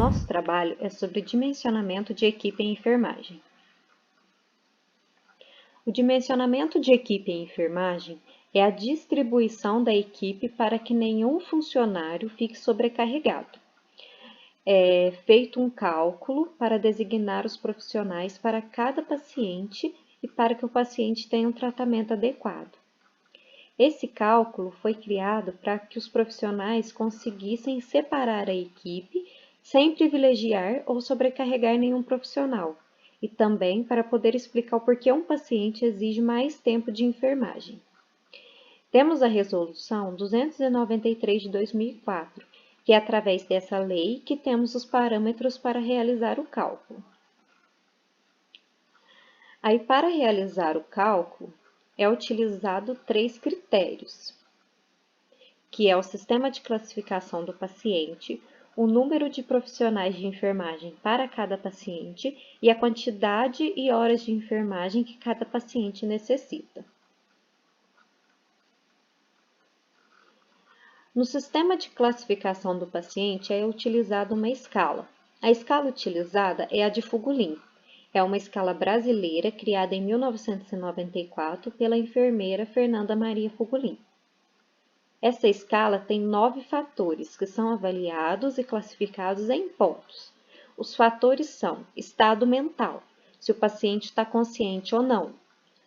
nosso trabalho é sobre dimensionamento de equipe em enfermagem. O dimensionamento de equipe em enfermagem é a distribuição da equipe para que nenhum funcionário fique sobrecarregado. É feito um cálculo para designar os profissionais para cada paciente e para que o paciente tenha um tratamento adequado. Esse cálculo foi criado para que os profissionais conseguissem separar a equipe sem privilegiar ou sobrecarregar nenhum profissional, e também para poder explicar o porquê um paciente exige mais tempo de enfermagem. Temos a Resolução 293 de 2004, que é através dessa lei que temos os parâmetros para realizar o cálculo. Aí, para realizar o cálculo, é utilizado 3 critérios, que é o sistema de classificação do paciente, o número de profissionais de enfermagem para cada paciente e a quantidade e horas de enfermagem que cada paciente necessita. No sistema de classificação do paciente é utilizada uma escala. A escala utilizada é a de Fugulin. É uma escala brasileira criada em 1994 pela enfermeira Fernanda Maria Fugulin. Essa escala tem 9 fatores que são avaliados e classificados em pontos. Os fatores são estado mental, se o paciente está consciente ou não.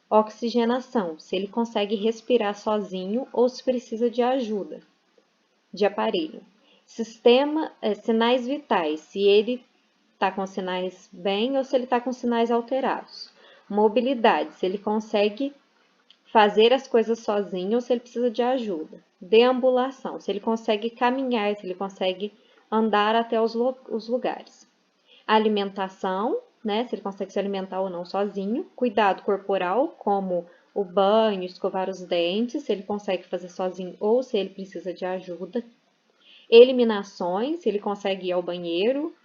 Oxigenação, se ele consegue respirar sozinho ou se precisa de ajuda de aparelho. Sinais vitais, se ele está com sinais bem ou se ele está com sinais alterados. Mobilidade, se ele consegue fazer as coisas sozinho ou se ele precisa de ajuda. Deambulação, se ele consegue caminhar, se ele consegue andar até os lugares. Alimentação, né, se ele consegue se alimentar ou não sozinho. Cuidado corporal, como o banho, escovar os dentes, se ele consegue fazer sozinho ou se ele precisa de ajuda. Eliminações, se ele consegue ir ao banheiro.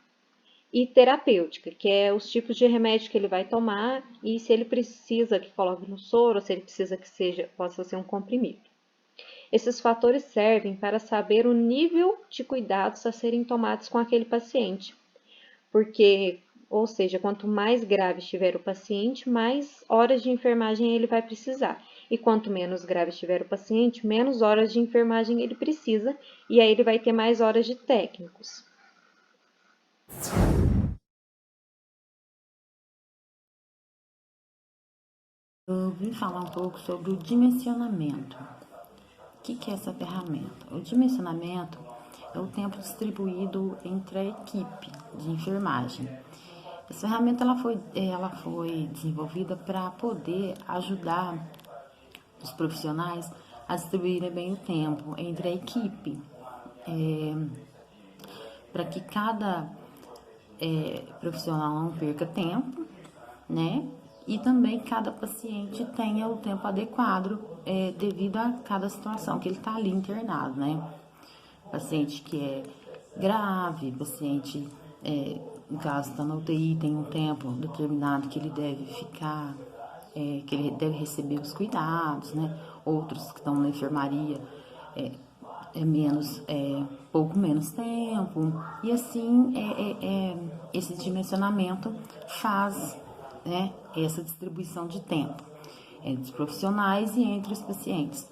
E terapêutica, que é os tipos de remédio que ele vai tomar e se ele precisa que coloque no soro, ou se ele precisa que possa ser um comprimido. Esses fatores servem para saber o nível de cuidados a serem tomados com aquele paciente, ou seja, quanto mais grave estiver o paciente, mais horas de enfermagem ele vai precisar. E quanto menos grave estiver o paciente, menos horas de enfermagem ele precisa, e aí ele vai ter mais horas de técnicos. Eu vim falar um pouco sobre o dimensionamento. O que é essa ferramenta? O dimensionamento é o tempo distribuído entre a equipe de enfermagem. Essa ferramenta ela foi desenvolvida para poder ajudar os profissionais a distribuírem bem o tempo entre a equipe, para que cada profissional não perca tempo, né? E também cada paciente tenha o tempo adequado devido a cada situação que ele está ali internado, né? Paciente que é grave, paciente, no caso está na UTI, tem um tempo determinado que ele deve ficar, que ele deve receber os cuidados, né? Outros que estão na enfermaria pouco menos tempo, e assim esse dimensionamento faz, né, essa distribuição de tempo entre os profissionais e entre os pacientes,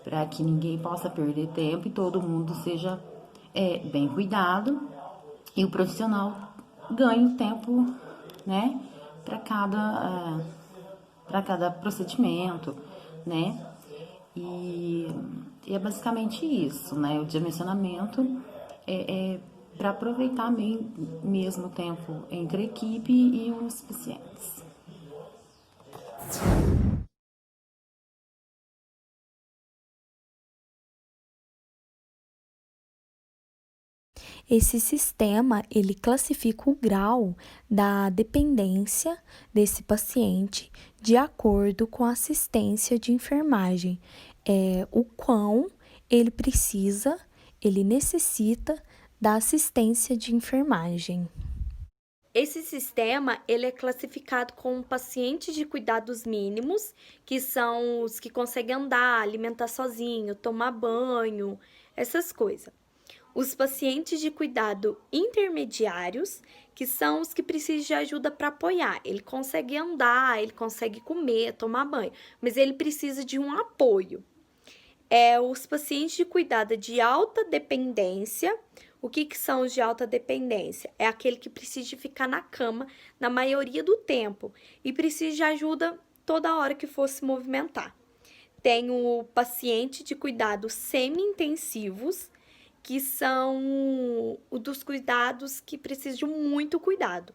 para que ninguém possa perder tempo e todo mundo seja bem cuidado e o profissional ganhe o tempo, né, para cada procedimento, né? E é basicamente isso, né? O dimensionamento é para aproveitar mesmo o tempo entre a equipe e os pacientes. Esse sistema, ele classifica o grau da dependência desse paciente de acordo com a assistência de enfermagem, o quão ele necessita da assistência de enfermagem. Esse sistema, ele é classificado como pacientes de cuidados mínimos, que são os que conseguem andar, alimentar sozinho, tomar banho, essas coisas. os pacientes de cuidado intermediários, que são os que precisam de ajuda para apoiar. Ele consegue andar, ele consegue comer, tomar banho, mas ele precisa de um apoio. Os pacientes de cuidado de alta dependência. O que são os de alta dependência? É aquele que precisa de ficar na cama na maioria do tempo e precisa de ajuda toda hora que for se movimentar. Tem o paciente de cuidados semi-intensivos, que são dos cuidados que precisam de muito cuidado,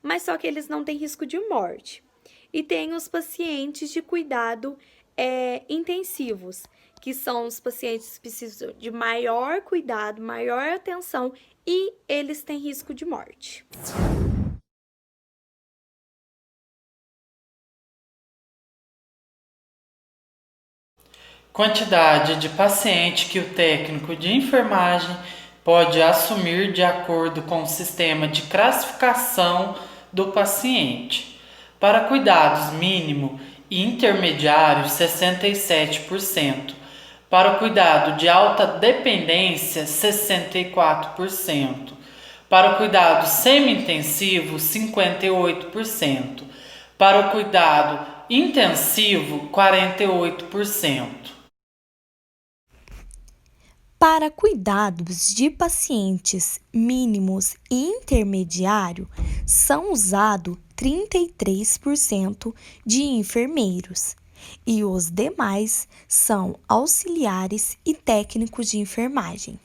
mas só que eles não têm risco de morte. E tem os pacientes de cuidado intensivos, que são os pacientes que precisam de maior cuidado, maior atenção e eles têm risco de morte. Quantidade de paciente que o técnico de enfermagem pode assumir de acordo com o sistema de classificação do paciente. Para cuidados mínimo e intermediário, 67%. Para o cuidado de alta dependência, 64%. Para o cuidado semi-intensivo, 58%. Para o cuidado intensivo, 48%. Para cuidados de pacientes mínimos e intermediário, são usados 33% de enfermeiros e os demais são auxiliares e técnicos de enfermagem.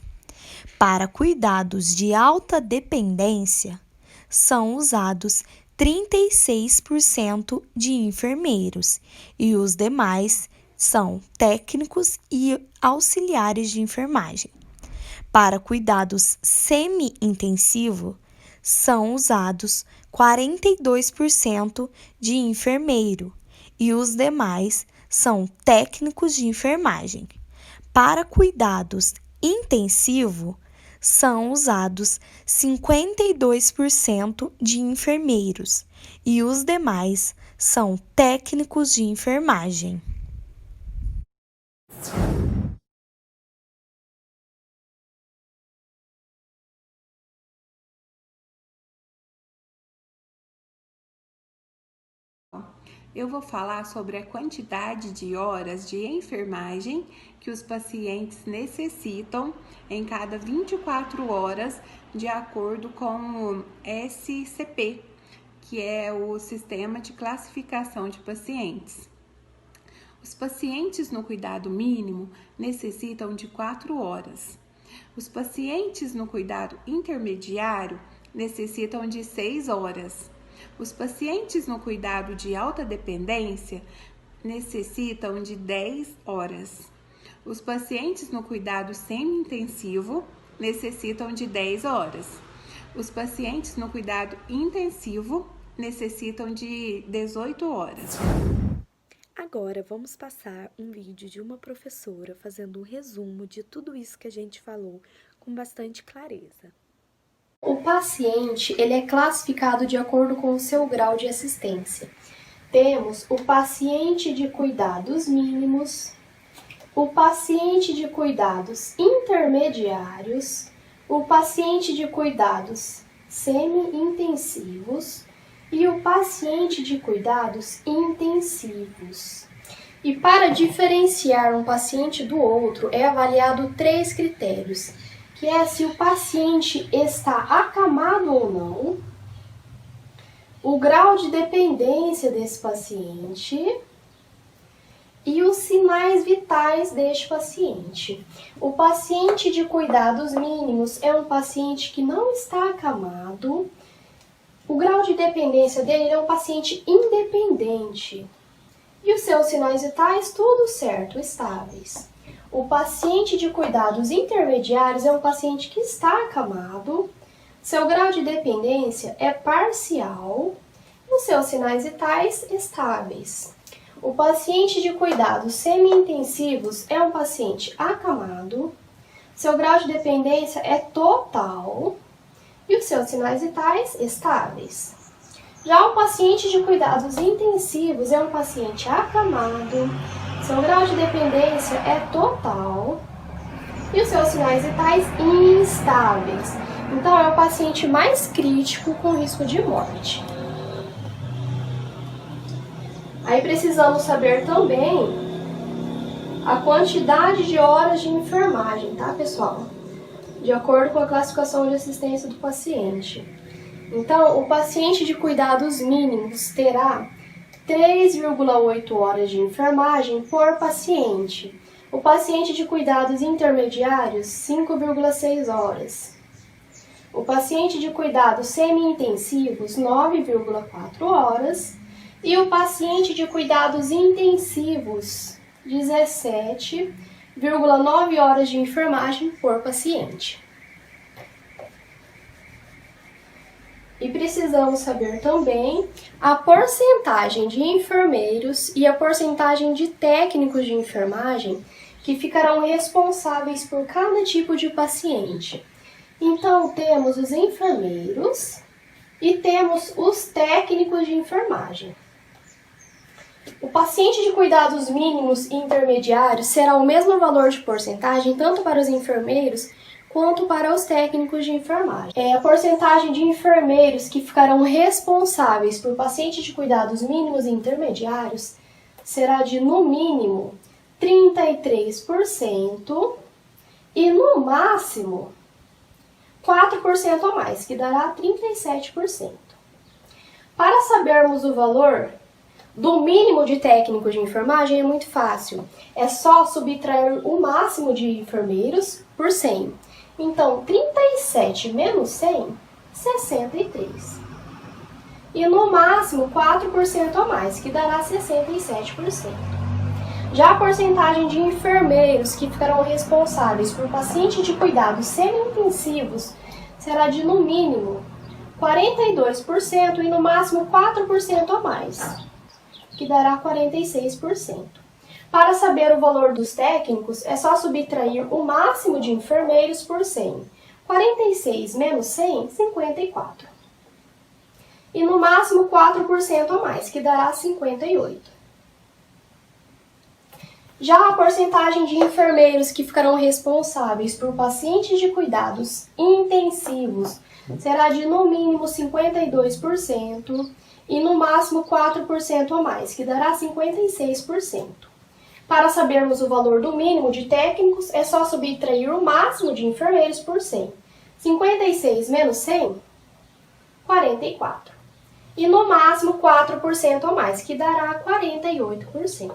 Para cuidados de alta dependência, são usados 36% de enfermeiros e os demais são técnicos e auxiliares de enfermagem. Para cuidados semi-intensivos, são usados 42% de enfermeiro e os demais são técnicos de enfermagem. Para cuidados intensivos, são usados 52% de enfermeiros e os demais são técnicos de enfermagem. Eu vou falar sobre a quantidade de horas de enfermagem que os pacientes necessitam em cada 24 horas, de acordo com o SCP, que é o Sistema de Classificação de Pacientes. Os pacientes no cuidado mínimo necessitam de 4 horas. Os pacientes no cuidado intermediário necessitam de 6 horas. Os pacientes no cuidado de alta dependência necessitam de 10 horas. Os pacientes no cuidado semi-intensivo necessitam de 10 horas. Os pacientes no cuidado intensivo necessitam de 18 horas. Agora vamos passar um vídeo de uma professora fazendo um resumo de tudo isso que a gente falou com bastante clareza. O paciente, ele é classificado de acordo com o seu grau de assistência. Temos o paciente de cuidados mínimos, o paciente de cuidados intermediários, o paciente de cuidados semi-intensivos e o paciente de cuidados intensivos. E para diferenciar um paciente do outro, é avaliado 3 critérios, que é se o paciente está acamado ou não, o grau de dependência desse paciente e os sinais vitais deste paciente. O paciente de cuidados mínimos é um paciente que não está acamado, o grau de dependência dele é um paciente independente e os seus sinais vitais, tudo certo, estáveis. O paciente de cuidados intermediários é um paciente que está acamado, seu grau de dependência é parcial e os seus sinais vitais estáveis. O paciente de cuidados semi-intensivos é um paciente acamado, seu grau de dependência é total e os seus sinais vitais estáveis. Já o paciente de cuidados intensivos é um paciente acamado, seu grau de dependência é total e os seus sinais vitais instáveis. Então, é o paciente mais crítico com risco de morte. Aí precisamos saber também a quantidade de horas de enfermagem, tá, pessoal? De acordo com a classificação de assistência do paciente. Então, o paciente de cuidados mínimos terá 3,8 horas de enfermagem por paciente. O paciente de cuidados intermediários, 5,6 horas. O paciente de cuidados semi-intensivos, 9,4 horas. E o paciente de cuidados intensivos, 17,9 horas de enfermagem por paciente. E precisamos saber também a porcentagem de enfermeiros e a porcentagem de técnicos de enfermagem que ficarão responsáveis por cada tipo de paciente. Então, temos os enfermeiros e temos os técnicos de enfermagem. O paciente de cuidados mínimos e intermediários será o mesmo valor de porcentagem tanto para os enfermeiros quanto para os técnicos de enfermagem. A porcentagem de enfermeiros que ficarão responsáveis por pacientes de cuidados mínimos e intermediários será de, no mínimo, 33% e, no máximo, 4% a mais, que dará 37%. Para sabermos o valor do mínimo de técnicos de enfermagem, é muito fácil. É só subtrair o máximo de enfermeiros por 100. Então, 37 menos 100, 63. E no máximo 4% a mais, que dará 67%. Já a porcentagem de enfermeiros que ficarão responsáveis por pacientes de cuidados semi-intensivos será de, no mínimo, 42% e no máximo 4% a mais, que dará 46%. Para saber o valor dos técnicos, é só subtrair o máximo de enfermeiros por 100. 46 menos 100, 54. E no máximo 4% a mais, que dará 58. Já a porcentagem de enfermeiros que ficarão responsáveis por pacientes de cuidados intensivos será de no mínimo 52% e no máximo 4% a mais, que dará 56%. Para sabermos o valor do mínimo de técnicos, é só subtrair o máximo de enfermeiros por 100. 56 menos 100, 44. E no máximo 4% a mais, que dará 48%.